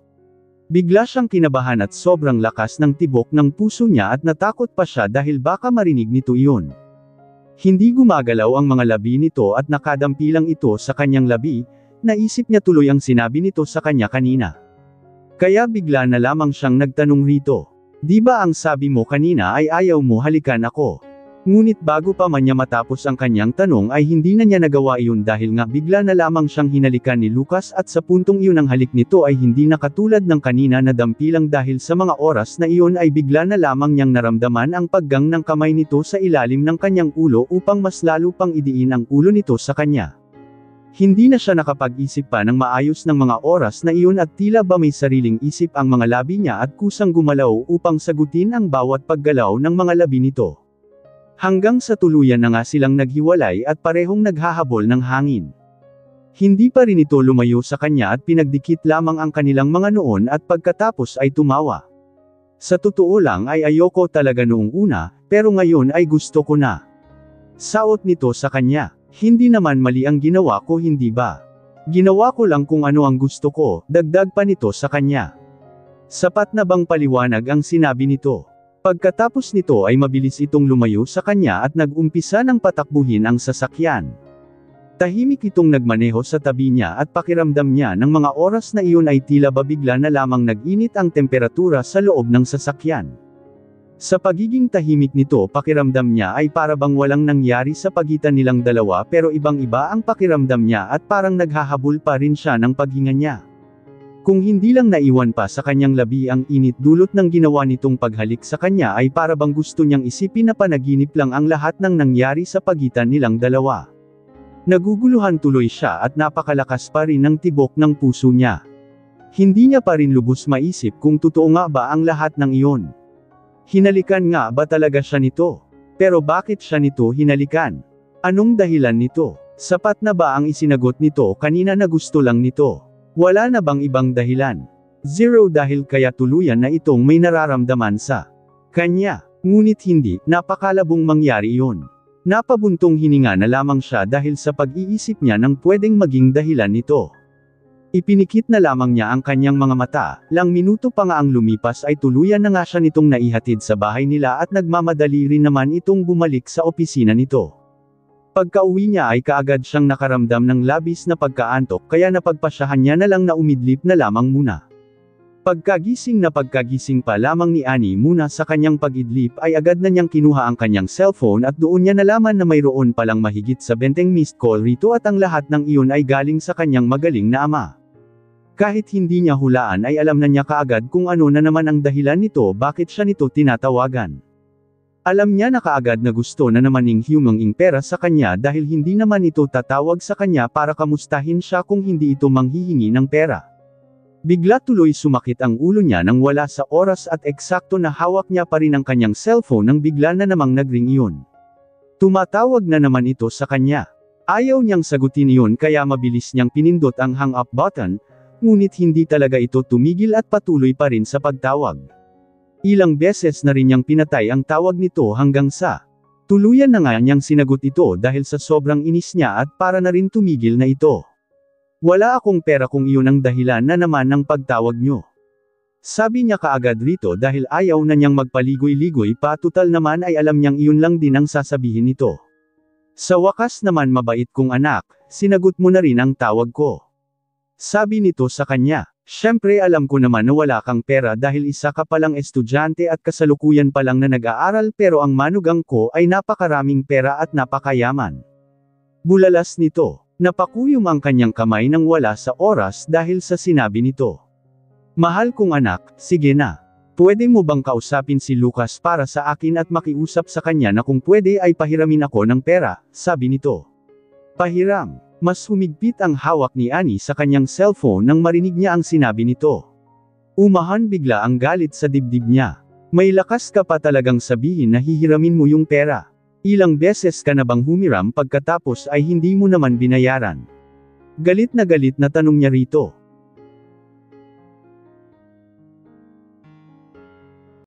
Bigla siyang kinabahan at sobrang lakas ng tibok ng puso niya at natakot pa siya dahil baka marinig nito iyon. Hindi gumagalaw ang mga labi nito at nakadampi lang ito sa kanyang labi, naisip niya tuloy ang sinabi nito sa kanya kanina. Kaya bigla na lamang siyang nagtanong rito. Di ba ang sabi mo kanina ay ayaw mo halikan ako? Ngunit bago pa man niya matapos ang kanyang tanong ay hindi na niya nagawa iyon dahil nga bigla na lamang siyang hinalikan ni Lucas at sa puntong iyon ang halik nito ay hindi na katulad ng kanina na dampilang dahil sa mga oras na iyon ay bigla na lamang niyang naramdaman ang paggang ng kamay nito sa ilalim ng kanyang ulo upang mas lalo pang idiin ang ulo nito sa kanya. Hindi na siya nakapag-isip pa ng maayos ng mga oras na iyon at tila ba may sariling isip ang mga labi niya at kusang gumalaw upang sagutin ang bawat paggalaw ng mga labi nito. Hanggang sa tuluyan na nga silang naghiwalay at parehong naghahabol ng hangin. Hindi pa rin ito lumayo sa kanya at pinagdikit lamang ang kanilang mga noon at pagkatapos ay tumawa. Sa totoo lang ay ayoko talaga noong una, pero ngayon ay gusto ko na. Saot nito sa kanya. Hindi naman mali ang ginawa ko, hindi ba? Ginawa ko lang kung ano ang gusto ko, dagdag pa nito sa kanya. Sapat na bang paliwanag ang sinabi nito? Pagkatapos nito ay mabilis itong lumayo sa kanya at nag-umpisa ng patakbuhin ang sasakyan. Tahimik itong nagmaneho sa tabi niya at pakiramdam niya ng mga oras na iyon ay tila ba bigla na lamang nag-init ang temperatura sa loob ng sasakyan. Sa pagiging tahimik nito pakiramdam niya ay para bang walang nangyari sa pagitan nilang dalawa pero ibang-iba ang pakiramdam niya at parang naghahabol pa rin siya ng paghinga niya. Kung hindi lang naiwan pa sa kanyang labi ang init dulot ng ginawa nitong paghalik sa kanya ay para bang gusto niyang isipin na panaginip lang ang lahat ng nangyari sa pagitan nilang dalawa. Naguguluhan tuloy siya at napakalakas pa rin ng tibok ng puso niya. Hindi niya pa rin lubos maisip kung totoo nga ba ang lahat ng iyon. Hinalikan nga ba talaga siya nito? Pero bakit siya nito hinalikan? Anong dahilan nito? Sapat na ba ang isinagot nito kanina na gusto lang nito? Wala na bang ibang dahilan? Zero dahil kaya tuluyan na itong may nararamdaman sa kanya. Ngunit hindi, napakalabong mangyari iyon. Napabuntong hininga na lamang siya dahil sa pag-iisip niya ng pwedeng maging dahilan nito. Ipinikit na lamang niya ang kanyang mga mata, lang minuto pa nga ang lumipas ay tuluyan na nga siya nitong naihatid sa bahay nila at nagmamadali rin naman itong bumalik sa opisina nito. Pagka-uwi niya ay kaagad siyang nakaramdam ng labis na pagkaantok kaya napagpasyahan niya na lang na umidlip na lamang muna. Pagkagising pa lamang ni Annie muna sa kanyang pag-idlip ay agad na niyang kinuha ang kanyang cellphone at doon niya nalaman na mayroon palang mahigit sa 20 missed call rito at ang lahat ng iyon ay galing sa kanyang magaling na ama. Kahit hindi niya hulaan ay alam na niya kaagad kung ano na naman ang dahilan nito bakit siya nito tinatawagan. Alam niya na kaagad na gusto na naman ng humanging pera sa kanya dahil hindi naman ito tatawag sa kanya para kamustahin siya kung hindi ito manghihingi ng pera. Bigla tuloy sumakit ang ulo niya nang wala sa oras at eksakto na hawak niya pa rin ang kanyang cellphone nang bigla na namang nagring iyon. Tumatawag na naman ito sa kanya. Ayaw niyang sagutin iyon kaya mabilis niyang pinindot ang hang up button, ngunit hindi talaga ito tumigil at patuloy pa rin sa pagtawag. Ilang beses na rin niyang pinatay ang tawag nito hanggang sa tuluyan na nga niyang sinagot ito dahil sa sobrang inis niya at para na rin tumigil na ito. Wala akong pera kung iyon ang dahilan na naman ng pagtawag niyo. Sabi niya kaagad rito dahil ayaw na niyang magpaligoy-ligoy pa tutal naman ay alam niyang iyon lang din ang sasabihin nito. Sa wakas naman mabait kong anak, sinagot mo na rin ang tawag ko. Sabi nito sa kanya. Siyempre alam ko naman na wala kang pera dahil isa ka palang estudyante at kasalukuyan pa lang na nag-aaral pero ang manugang ko ay napakaraming pera at napakayaman. Bulalas nito. Napakuyom ang kanyang kamay nang wala sa oras dahil sa sinabi nito. Mahal kong anak, sige na. Pwede mo bang kausapin si Lucas para sa akin at makiusap sa kanya na kung pwede ay pahiramin ako ng pera, sabi nito. Pahiram. Mas humigpit ang hawak ni Annie sa kanyang cellphone nang marinig niya ang sinabi nito. Umahan bigla ang galit sa dibdib niya. May lakas ka pa talagang sabihin na hihiramin mo yung pera. Ilang beses ka na bang humiram pagkatapos ay hindi mo naman binayaran? Galit na tanong niya rito.